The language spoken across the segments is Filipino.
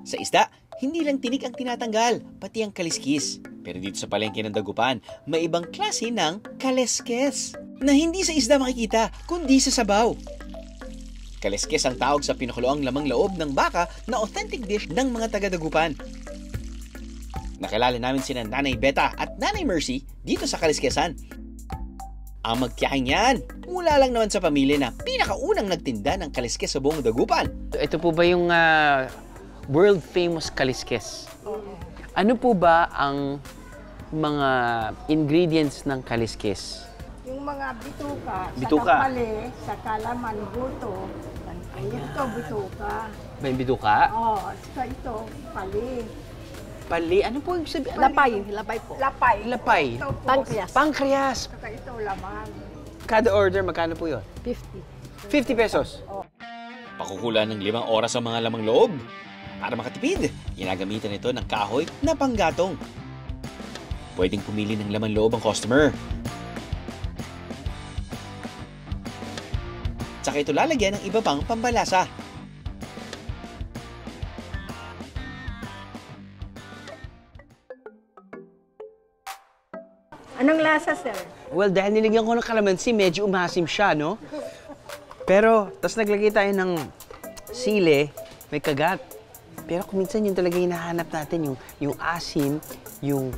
Sa isda, hindi lang tinik ang tinatanggal, pati ang kaliskis. Pero dito sa palengke ng Dagupan, may ibang klase ng kaleskes na hindi sa isda makikita, kundi sa sabaw. Kaleskes ang tawag sa pinakuloang lamang loob ng baka na authentic dish ng mga taga-Dagupan. Nakilala namin sina Nanay Beta at Nanay Mercy dito sa Kaleskesan. Ang magtiyaking yan, mula lang naman sa pamilya na pinakaunang nagtinda ng kaliskes sa buong Dagupan. Ito po ba yung world famous kaliskes? Ano po ba ang mga ingredients ng kaliskes? Yung mga bituka, Bituka. saka pali, saka laman, buto. Ito, bituka. May bituka? Oo, saka ito, pali. Pali? Ano po yung sabihin? Lapay po. Lapay. Lapay. Ito po, Pancreas. Pancreas. saka ito, laman. Kada order, magkano po yun? 50. 50 pesos. Pakukula ng 5 oras ang mga lamang loob. Para makatipid, ginagamitan ito ng kahoy na panggatong. Pwedeng pumili ng laman loob ang customer. Tsaka ito lalagyan ng iba pang pambalasa. Anong lasa, sir? Well, dahil nilagyan ko ng kalamansi, medyo umasim siya, no? Pero, tas naglagay tayo ng sili, may kagat. Pero kung minsan yun talaga hinahanap natin, yung asim, yung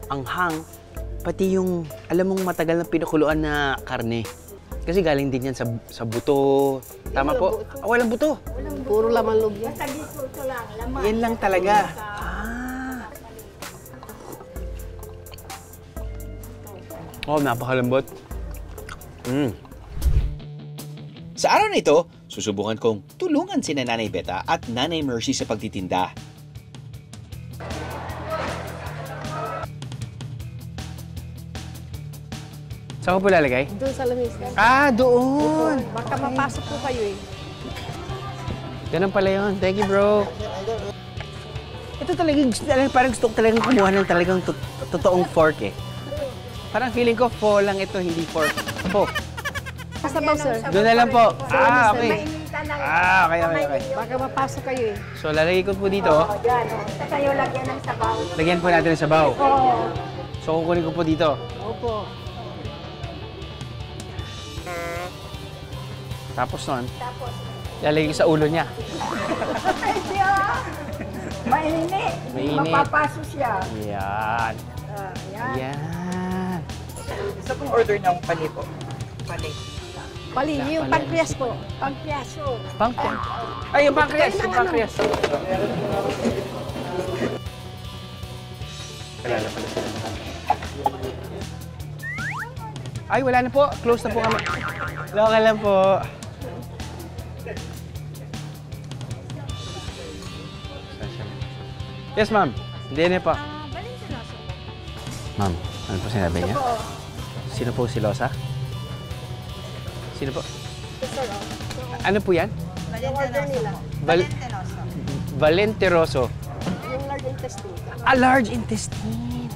anghang, pati yung, alam mong matagal na pinakuluan na karne. Kasi galing din yan sa buto. Tama po? Walang buto. Puro laman loob yan. Basta dito, ito lang, laman. Yan lang talaga. Oh, napakalambot. Sa araw na ito, susubukan kong tulungan sina Nanay Beta at Nanay Mercy sa pagtitinda. Saan ko po lalagay? Doon sa lamesa. Ah, doon! Baka mapasok po kayo eh. Ganun pala yun. Thank you, bro. Ito talagang, parang gusto ko talagang kumuha ng talagang totoong fork eh. Parang feeling ko pho lang ito, hindi fork. Pho. Sabaw, sir. Doon na lang po. Ah, okay. Mainitan lang. Ah, okay. Baka mapasok kayo eh. So, lalagay ko po dito. O, dyan. Saka yung lagyan ng sabaw. Lagyan po natin ng sabaw. Oo. So, kukunin ko po dito. Opo. Tapos nun, Tapos, lalagay ko sa ulo niya. ay siya! Mainit. Mainit. Mapapaso siya. Yan. Yan. Yan. Isa pong order ng pali po. Pali. Pali, yung pancreas po. Pagpiaso. Pancreas. Ay, yung pancreas. Yung pancreas. Wala pala sila. Ay, wala na po. Close na po kami. Local lang po. Yes, ma'am. Hindi na po. Ma'am, ano po sinabi niya? Sino po si Losa? Sino po? Ano po yan? Valenteroso. Yung large intestine. A large intestine.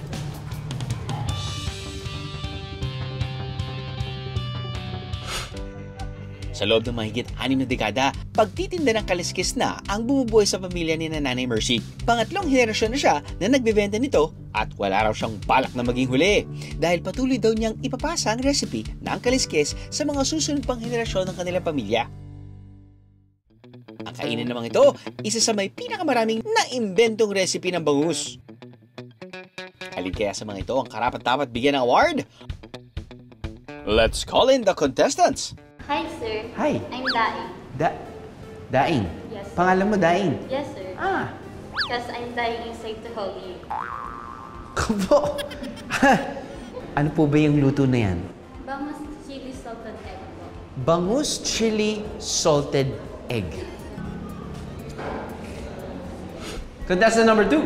Sa loob ng mahigit 6 na dekada, pagtitinda ng kaliskis na ang bumubuhay sa pamilya ni Nanay Mercy. Pangatlong henerasyon na siya na nagbebenta nito at wala raw siyang balak na maging huli dahil patuloy daw niyang ipapasa ang recipe ng kaliskis sa mga susunod pang henerasyon ng kanilang pamilya. Ang kainan namang ito, isa sa may pinakamaraming naimbentong recipe ng bangus. Alin kaya sa mga ito ang karapat-dapat bigyan ng award? Let's call in the contestants! Hi, sir. Hi. I'm Daing. Daing? Yes, sir. Pangalan mo Daing? Yes, sir. Ah. Because I'm dying inside to help you. Kubo. Ano po ba yung luto na yan? Bangus chili salted egg po. Bangus chili salted egg. Contestant number 2.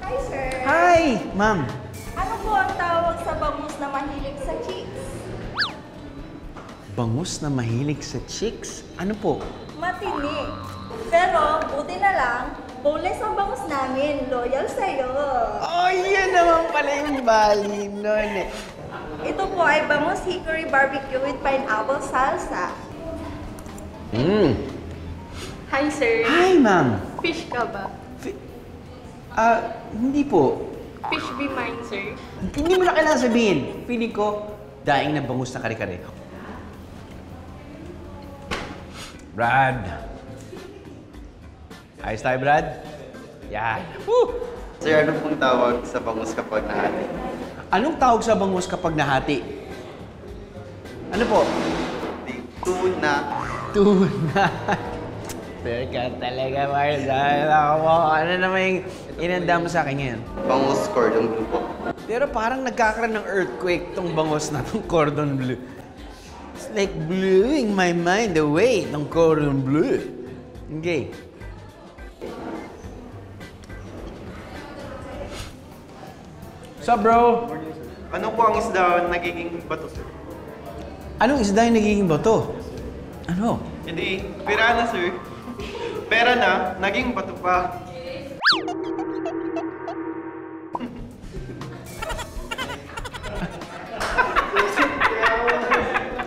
Hi, sir. Hi, ma'am. Ano po ang tawag sa bangus na mahilig sa chicks? Bangus na mahilig sa chicks? Ano po? Matinik. Pero, buti na lang, boneless ang bangus namin. Loyal sa'yo. Oh, yan naman pala yung bali nun eh. Ito po ay bangus hickory barbecue with pineapple salsa. Mm. Hi, sir. Hi, ma'am. Fish ka ba? Hindi po. Fish be mine, sir. Hindi mo na kailangan sabihin. Feeling ko, daing na bangus na kare-kare. Brad. Ayos tayo, Brad? Yan. Woo! Sir, ano pong tawag sa bangus kapag nahati? Anong tawag sa bangus kapag nahati? Ano po? Tuna. Tuna. Teka talaga, Mars. Ano naman yung inanda mo sa akin ngayon? Bangus cordon bleu po. Pero parang nagkakaroon ng earthquake tong bangus na tong cordon bleu. It's like blowing my mind away ng cordon bleu. Okay. What's up, bro? Ano po ang isda nagiging bato, sir? Anong isda yung nagiging bato? Ano? Hindi, pera na, sir. Pera na, naging bato pa.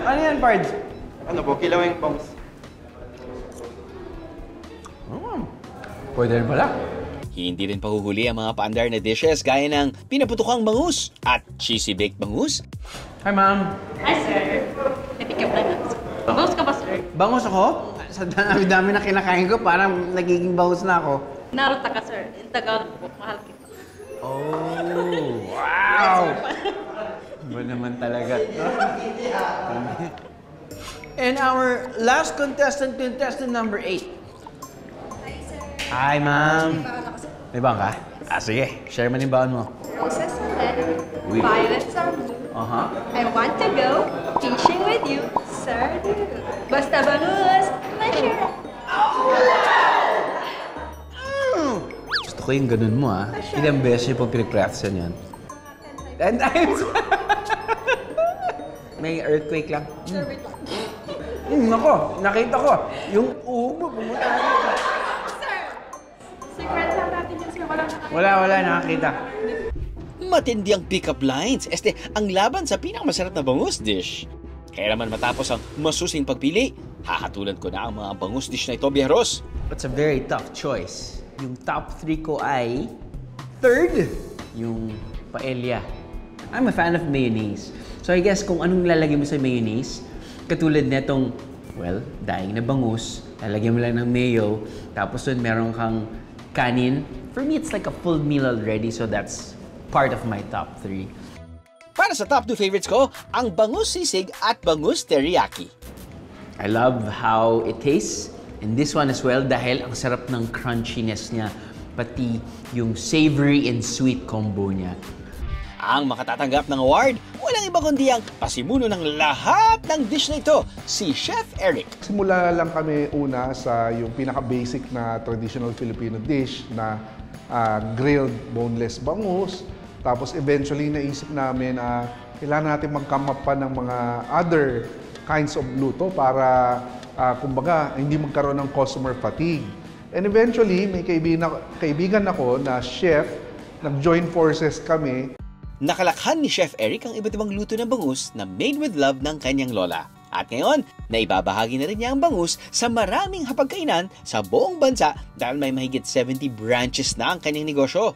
Ano yan, Pards? Ano po, kilawing bangus. Pwede rin pala. Hindi rin pahuhuli ang mga paandar na dishes gaya ng pinaputukang bangus at cheesy baked bangus. Hi, ma'am. Hi, sir. Pick up na lang. Bangus ka ba, sir? Bangus ako? Sa dami-dami na kinakain ko, parang nagiging bangus na ako. Naruto ka, sir. In Tagalog po, mahal kita. Oh, wow! Ba naman talaga. And our last contestant number 8. Hi, ma'am. May baon ka? Sige. Share mo yung baon mo. Roses are red, violets are blue. I want to go fishing with you, sir. Basta bangus, masira. Gusto ko yung ganun mo, ah. Ilang beses yung pag pinag-practicean yan? 10 times! May earthquake lang. Nako, nakita ko. Yung uho mo, pumunta na. Secret lang natin yun, sir. Wala, nakakita. Matindi ang pick-up lines. Ang laban sa pinakamasarap na bangus dish. Kaya naman matapos ang masusing pagpili, hahatulan ko na ang mga bangus dish na ito, Biyahros. It's a very tough choice. Yung top 3 ko ay third, yung paella. I'm a fan of mayonnaise. So I guess kung anong lalagay mo sa mayonnaise, katulad netong, well, daing na bangus, lalagyan mo lang ng mayo, tapos dun meron kang kanin. For me, it's like a full meal already, so that's part of my top 3. Para sa top 2 favorites ko, ang bangus sisig at bangus teriyaki. I love how it tastes. And this one as well dahil ang sarap ng crunchiness niya, pati yung savory and sweet combo niya. Ang makatatanggap ng award, walang iba kundi ang pasimuno ng lahat ng dish na ito, si Chef Eric. Simula lang kami una sa yung pinaka-basic na traditional Filipino dish na grilled boneless bangus. Tapos eventually naisip namin kailangan natin mag-come up pa ng mga other kinds of luto para kumbaga hindi magkaroon ng customer fatigue. And eventually may kaibigan ako na chef, nag-join forces kami. Nakalakhan ni Chef Eric ang iba't ibang luto ng bangus na made with love ng kanyang lola. At ngayon, naibabahagi na rin niya ang bangus sa maraming hapagkainan sa buong bansa dahil may mahigit 70 branches na ang kanyang negosyo.